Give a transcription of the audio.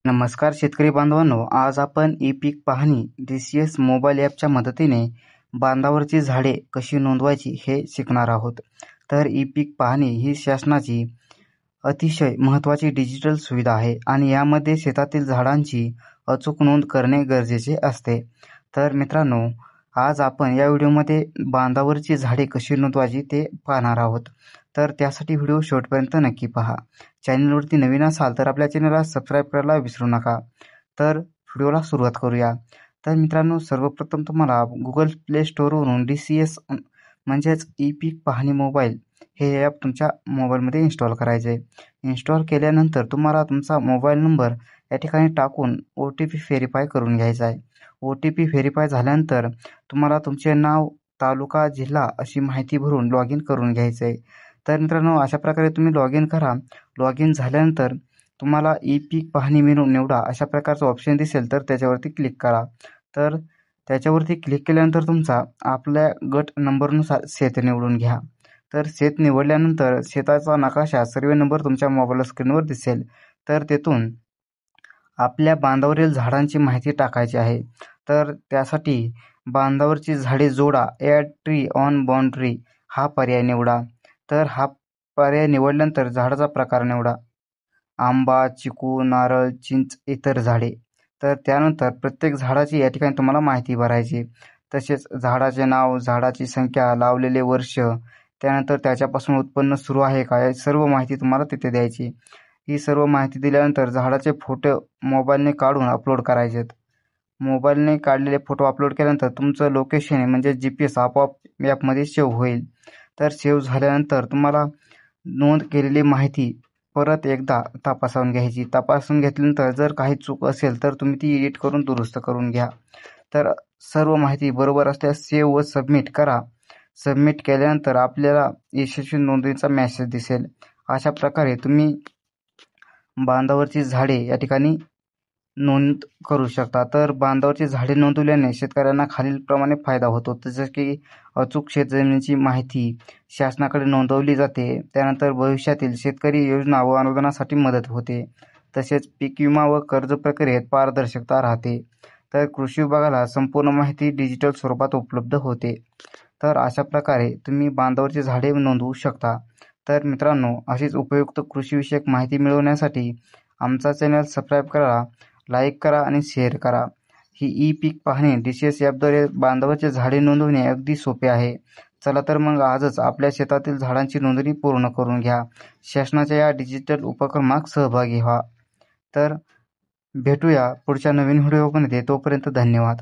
नमस्कार शेतकरी बांधवांनो, आज आपण ई पीक पाहणी DCS मोबाईल ॲपच्या मदतीने बांधावरची झाडे कशी नोंदवायची हे शिकणार आहोत. तर ई पीक पाहणी ही शासनाची अतिशय महत्त्वाची डिजिटल सुविधा आहे आणि यामध्ये शेतातील झाडांची अचूक नोंद करणे गरजेचे असते. तर मित्रांनो, आज आपण या व्हिडिओमध्ये बांधावरची झाडे कशी नोंदवायची ते पाहणार आहोत. तर त्यासाठी व्हिडिओ शेवटपर्यंत नक्की पहा. चॅनलवरती नवीन असाल तर आपल्या चॅनलला सबस्क्राईब करायला विसरू नका. तर व्हिडिओला सुरुवात करूया. तर मित्रांनो, सर्वप्रथम तुम्हाला गुगल प्ले स्टोअरवरून DCS म्हणजेच ई पीक पाहणी मोबाईल हे ॲप तुमच्या मोबाईलमध्ये इन्स्टॉल करायचे. इन्स्टॉल केल्यानंतर तुम्हाला तुमचा मोबाईल नंबर या ठिकाणी टाकून OTP व्हेरीफाय करून घ्यायचा आहे. OTP व्हेरीफाय झाल्यानंतर तुम्हाला तुमचे नाव, तालुका, जिल्हा अशी माहिती भरून लॉग इन करून घ्यायचं आहे. तर मित्रांनो, अशा प्रकारे तुम्ही लॉग इन करा. लॉग इन झाल्यानंतर तुम्हाला ई पीक पाहणी मेनू निवडा अशा प्रकारचं ऑप्शन दिसेल, तर त्याच्यावरती क्लिक करा. तर त्याच्यावरती क्लिक केल्यानंतर तुमचा आपल्या गट नंबरनुसार शेत निवडून घ्या. तर शेत निवडल्यानंतर शेताचा नकाशा सर्वे नंबर तुमच्या मोबाईल स्क्रीनवर दिसेल. तर तेथून आपल्या बांधावरील झाडांची माहिती टाकायची आहे. तर त्यासाठी बांधावरची झाडे जोडा, ॲड ट्री ऑन बाउंड्री हा पर्याय निवडा. तर हा पर्याय निवडल्यानंतर झाडाचा प्रकार निवडा. आंबा, चिकू, नारळ, चिंच, इतर झाडे. तर त्यानंतर प्रत्येक झाडाची या ठिकाणी तुम्हाला माहिती भरायची. तसेच झाडाचे नाव, झाडाची संख्या, लावलेले वर्ष, त्यानंतर त्याच्यापासून उत्पन्न सुरू आहे का, या सर्व माहिती तुम्हाला तिथे द्यायची. ही सर्व माहिती दिल्यानंतर झाडाचे फोटो मोबाईलने काढून अपलोड करायचे. मोबाईलने काढलेले फोटो अपलोड केल्यानंतर तुमचं लोकेशन म्हणजे GPS आपोआप ॲपमध्ये सेव्ह होईल. तर सेव्ह झाल्यानंतर तुम्हाला नोंद केलेली माहिती परत एकदा तपासून घ्यायची. तपासून घेतल्यानंतर जर काही चूक असेल तर तुम्ही ती एडिट करून दुरुस्त करून घ्या. तर सर्व माहिती बरोबर असल्यास सेव्ह व सबमिट करा. सबमिट केल्यानंतर आपल्याला यशस्वी नोंदणीचा मेसेज दिसेल. अशा प्रकारे तुम्ही बांधावरची झाडे या ठिकाणी नोंद करू शकता. तर बांधावरची झाडे नोंदवल्याने शेतकऱ्यांना खालीलप्रमाणे फायदा होतो. जसं की अचूक शेतजमिनीची माहिती शासनाकडे नोंदवली जाते. त्यानंतर भविष्यातील शेतकरी योजना व अनुदानासाठी मदत होते. तसेच पीक विमा व कर्ज प्रक्रियेत पारदर्शकता राहते. तर कृषी विभागाला संपूर्ण माहिती डिजिटल स्वरूपात उपलब्ध होते. तर अशा प्रकारे तुम्ही बांधावरची झाडे नोंदवू शकता. तर मित्रांनो, अशीच उपयुक्त कृषीविषयक माहिती मिळवण्यासाठी आमचा चॅनल सबस्क्राईब करा, लाईक करा आणि शेअर करा. ही ई पीक पाहणी DCS ॲपद्वारे बांधावरची झाडे नोंदवणे अगदी सोपे आहे. चला तर मग आजच आपल्या शेतातील झाडांची नोंदणी पूर्ण करून घ्या. शासनाच्या या डिजिटल उपक्रमात सहभागी व्हा. तर भेटूया पुढच्या नवीन व्हिडिओमध्ये. तोपर्यंत धन्यवाद.